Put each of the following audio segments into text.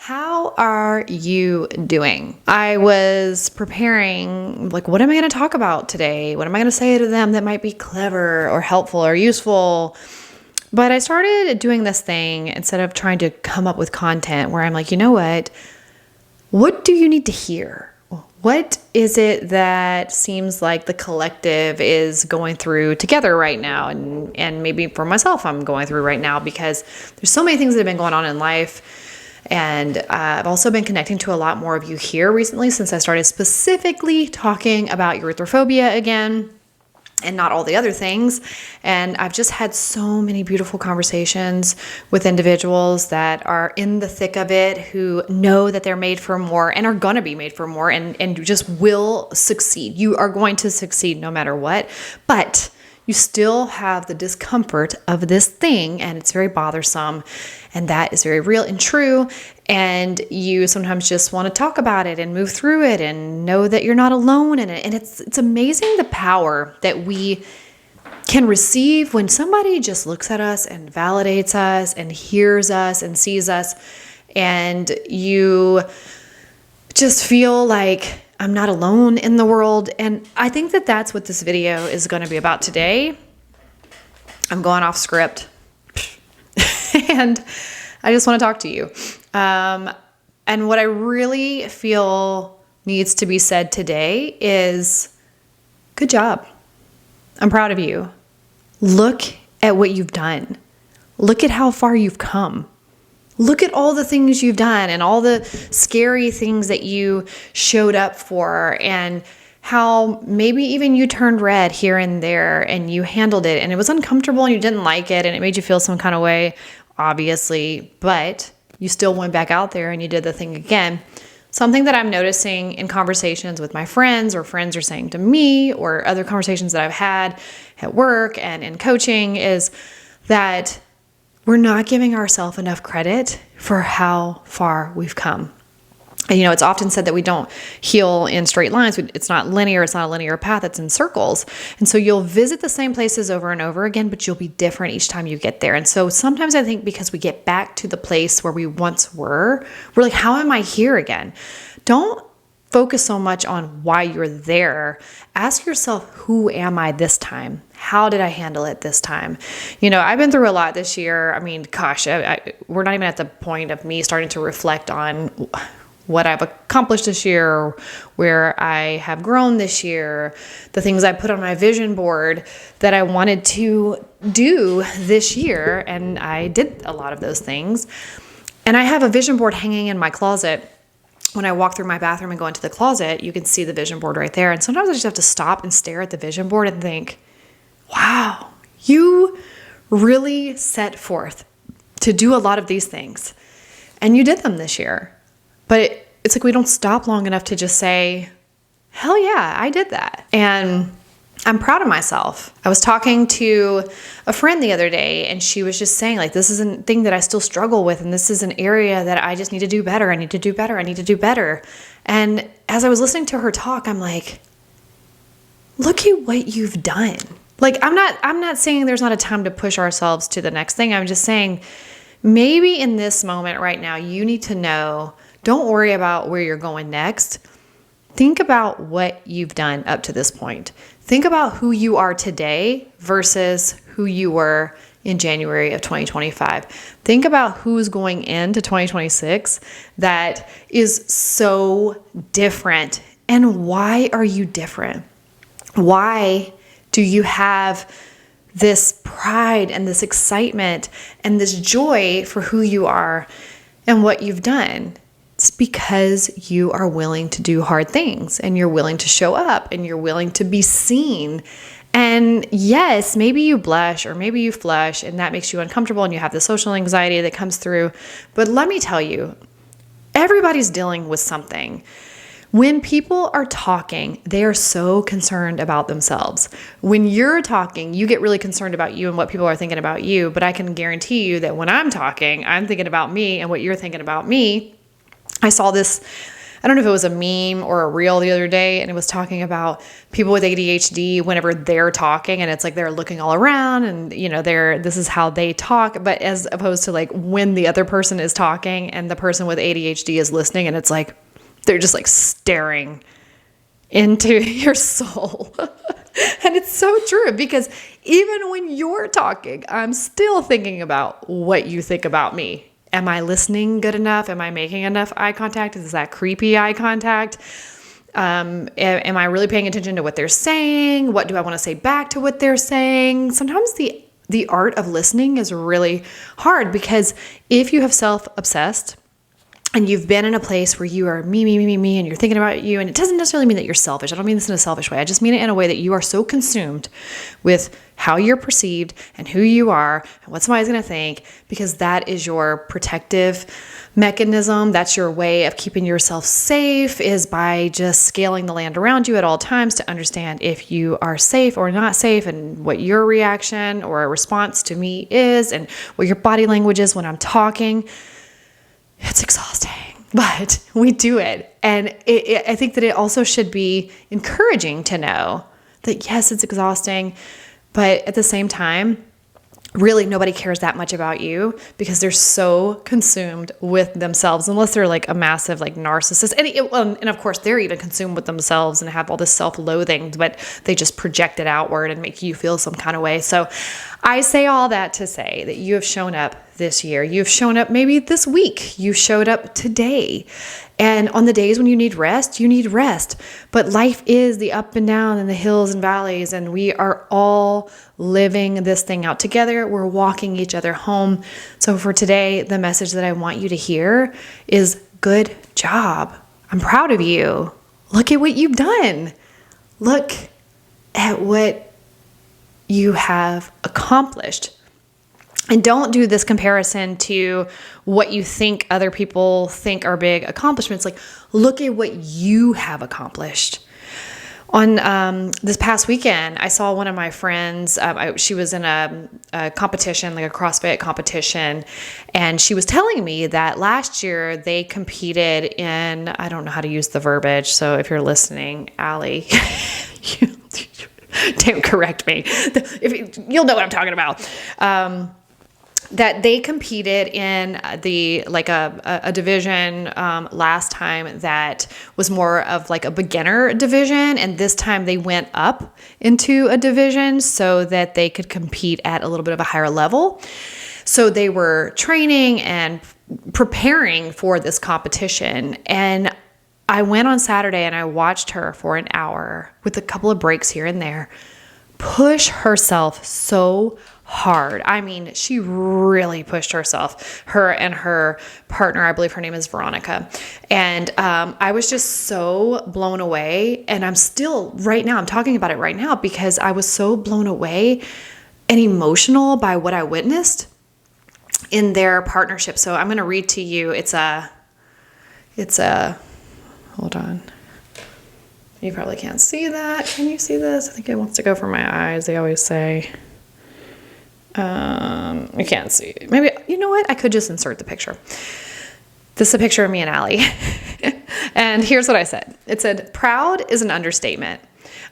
How are you doing? I was preparing, what am I going to talk about today? What am I going to say to them that might be clever or helpful or useful? But I started doing this thing instead of trying to come up with content where I'm like, you know what? What do you need to hear? What is it that seems like the collective is going through together right now? And maybe for myself, I'm going through right now because there's so many things that have been going on in life. And I've also been connecting to a lot more of you here recently since I started specifically talking about erythrophobia again and not all the other things. And I've just had so many beautiful conversations with individuals that are in the thick of it, who know that they're made for more and are going to be made for more and just will succeed. You are going to succeed no matter what. But you still have the discomfort of this thing, and it's very bothersome, and that is very real and true. And you sometimes just want to talk about it and move through it and know that you're not alone in it. And it's amazing the power that we can receive when somebody just looks at us and validates us and hears us and sees us, and you just feel like I'm not alone in the world. And I think that that's what this video is going to be about today. I'm going off script and I just want to talk to you. And what I really feel needs to be said today is good job. I'm proud of you. Look at what you've done. Look at how far you've come. Look at all the things you've done and all the scary things that you showed up for, and how maybe even you turned red here and there and you handled it and it was uncomfortable and you didn't like it and it made you feel some kind of way, obviously, but you still went back out there and you did the thing again. Something that I'm noticing in conversations with my friends, or friends are saying to me, or other conversations that I've had at work and in coaching, is that we're not giving ourselves enough credit for how far we've come. And, it's often said that we don't heal in straight lines. It's not linear. It's not a linear path. It's in circles. And so you'll visit the same places over and over again, but you'll be different each time you get there. And so sometimes I think because we get back to the place where we once were, we're like, how am I here again? Don't focus so much on why you're there. Ask yourself, who am I this time? How did I handle it this time? I've been through a lot this year. I mean, gosh, we're not even at the point of me starting to reflect on what I've accomplished this year, where I have grown this year, the things I put on my vision board that I wanted to do this year. And I did a lot of those things. And I have a vision board hanging in my closet. When I walk through my bathroom and go into the closet, you can see the vision board right there. And sometimes I just have to stop and stare at the vision board and think, wow, you really set forth to do a lot of these things. And you did them this year. But it's like we don't stop long enough to just say, hell yeah, I did that. And I'm proud of myself. I was talking to a friend the other day, and she was just saying, this is a thing that I still struggle with, and this is an area that I just need to do better. I need to do better. I need to do better. And as I was listening to her talk, I'm like, look at what you've done. I'm not saying there's not a time to push ourselves to the next thing. I'm just saying maybe in this moment right now, you need to know, don't worry about where you're going next. Think about what you've done up to this point. Think about who you are today versus who you were in January of 2025. Think about who's going into 2026 that is so different. And why are you different? Why do you have this pride and this excitement and this joy for who you are and what you've done? It's because you are willing to do hard things, and you're willing to show up, and you're willing to be seen. And yes, maybe you blush or maybe you flush, and that makes you uncomfortable, and you have the social anxiety that comes through. But let me tell you, everybody's dealing with something. When people are talking, they are so concerned about themselves. When you're talking, you get really concerned about you and what people are thinking about you. But I can guarantee you that when I'm talking, I'm thinking about me and what you're thinking about me. I saw this I don't know if it was a meme or a reel the other day, and it was talking about people with ADHD whenever they're talking, and it's like they're looking all around and, this is how they talk, but as opposed to like when the other person is talking and the person with ADHD is listening, and it's like they're just like staring into your soul. And it's so true, because even when you're talking, I'm still thinking about what you think about me. Am I listening good enough? Am I making enough eye contact? Is that creepy eye contact? Am I really paying attention to what they're saying? What do I want to say back to what they're saying? Sometimes the art of listening is really hard, because if you have self-obsessed and you've been in a place where you are me, and you're thinking about you, and it doesn't necessarily mean that you're selfish. I don't mean this in a selfish way. I just mean it in a way that you are so consumed with how you're perceived and who you are and what somebody's going to think, because that is your protective mechanism. That's your way of keeping yourself safe, is by just scaling the land around you at all times to understand if you are safe or not safe, and what your reaction or response to me is, and what your body language is when I'm talking. It's exhausting, but we do it. And I think that it also should be encouraging to know that, yes, it's exhausting, but at the same time, really nobody cares that much about you, because they're so consumed with themselves, unless they're like a massive like narcissist. And of course, they're even consumed with themselves and have all this self-loathing, but they just project it outward and make you feel some kind of way. So I say all that to say that you have shown up this year. You've shown up maybe this week. You showed up today. And on the days when you need rest, you need rest. But life is the up and down and the hills and valleys, and we are all living this thing out together. We're walking each other home. So for today, the message that I want you to hear is good job. I'm proud of you. Look at what you've done. Look at what you have accomplished. And don't do this comparison to what you think other people think are big accomplishments. Like, look at what you have accomplished. On this past weekend, I saw one of my friends. She was in a competition, like a CrossFit competition, and she was telling me that last year they competed in, I don't know how to use the verbiage, so if you're listening, Allie, don't correct me. You'll know what I'm talking about. That they competed in a division last time that was more of like a beginner division, and this time they went up into a division so that they could compete at a little bit of a higher level. So they were training and preparing for this competition, and I went on Saturday and I watched her for an hour with a couple of breaks here and there push herself so hard. I mean, she really pushed herself, her and her partner. I believe her name is Veronica. And I was just so blown away. And I'm talking about it right now because I was so blown away and emotional by what I witnessed in their partnership. So I'm going to read to you. It's a, hold on. You probably can't see that. Can you see this? I think it wants to go for my eyes. They always say, I can't see. Maybe, you know what? I could just insert the picture. This is a picture of me and Allie. And here's what I said. It said, proud is an understatement.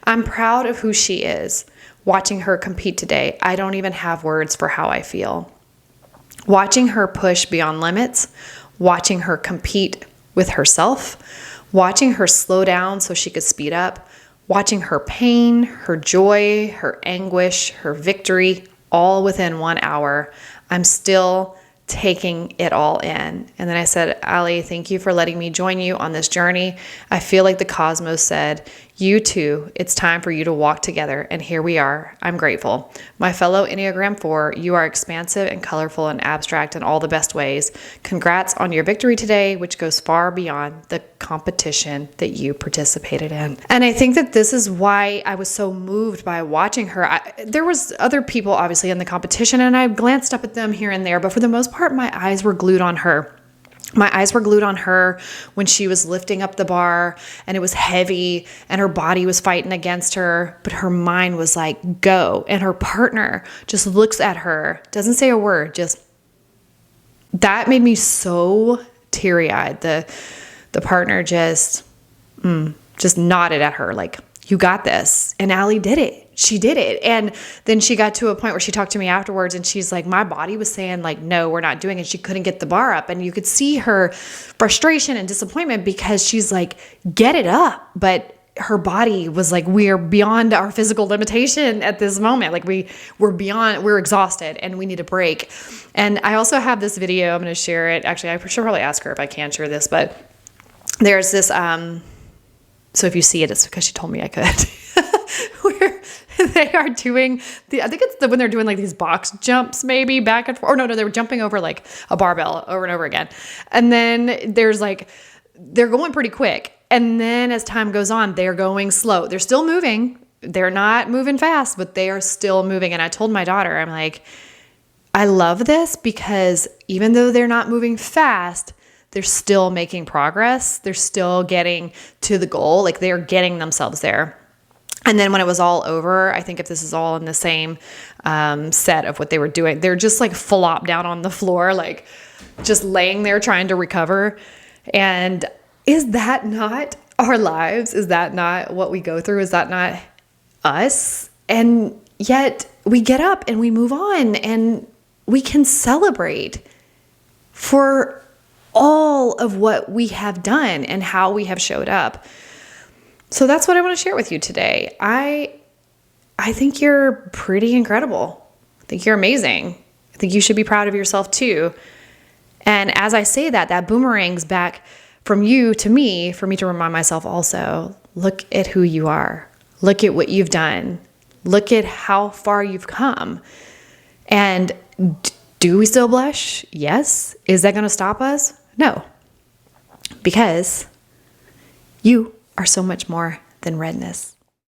I'm proud of who she is. Watching her compete today, I don't even have words for how I feel. Watching her push beyond limits, watching her compete with herself, watching her slow down so she could speed up, watching her pain, her joy, her anguish, her victory, all within 1 hour. I'm still taking it all in. And then I said, Allie, thank you for letting me join you on this journey. I feel like the cosmos said, you too, it's time for you to walk together. And here we are. I'm grateful. My fellow Enneagram 4, you are expansive and colorful and abstract in all the best ways. Congrats on your victory today, which goes far beyond the competition that you participated in. And I think that this is why I was so moved by watching her. There was other people obviously in the competition, and I glanced up at them here and there, but for the most part, my eyes were glued on her. My eyes were glued on her when she was lifting up the bar and it was heavy and her body was fighting against her, but her mind was like, go. And her partner just looks at her, doesn't say a word, just that made me so teary-eyed. The the partner just nodded at her like, you got this. And Allie did it. She did it. And then she got to a point where she talked to me afterwards and she's like, my body was saying like, no, we're not doing it. She couldn't get the bar up. And you could see her frustration and disappointment because she's like, get it up. But her body was like, we're beyond our physical limitation at this moment. Like we're exhausted and we need a break. And I also have this video. I'm going to share it. Actually, I should probably ask her if I can share this, but there's this, so if you see it, it's because she told me I could, where they are doing I think it's when they're doing like these box jumps, maybe back and forth, or no, they were jumping over like a barbell over and over again. And then there's like, they're going pretty quick. And then as time goes on, they're going slow. They're still moving. They're not moving fast, but they are still moving. And I told my daughter, I'm like, I love this because even though they're not moving fast, they're still making progress. They're still getting to the goal. Like they're getting themselves there. And then when it was all over, I think if this is all in the same set of what they were doing, they're just like flop down on the floor, like just laying there trying to recover. And is that not our lives? Is that not what we go through? Is that not us? And yet we get up and we move on and we can celebrate for all of what we have done and how we have showed up. So that's what I want to share with you today. I think you're pretty incredible. I think you're amazing. I think you should be proud of yourself too. And as I say that, that boomerangs back from you to me, for me to remind myself also, look at who you are. Look at what you've done. Look at how far you've come. And do we still blush? Yes. Is that going to stop us? No. Because you are so much more than redness.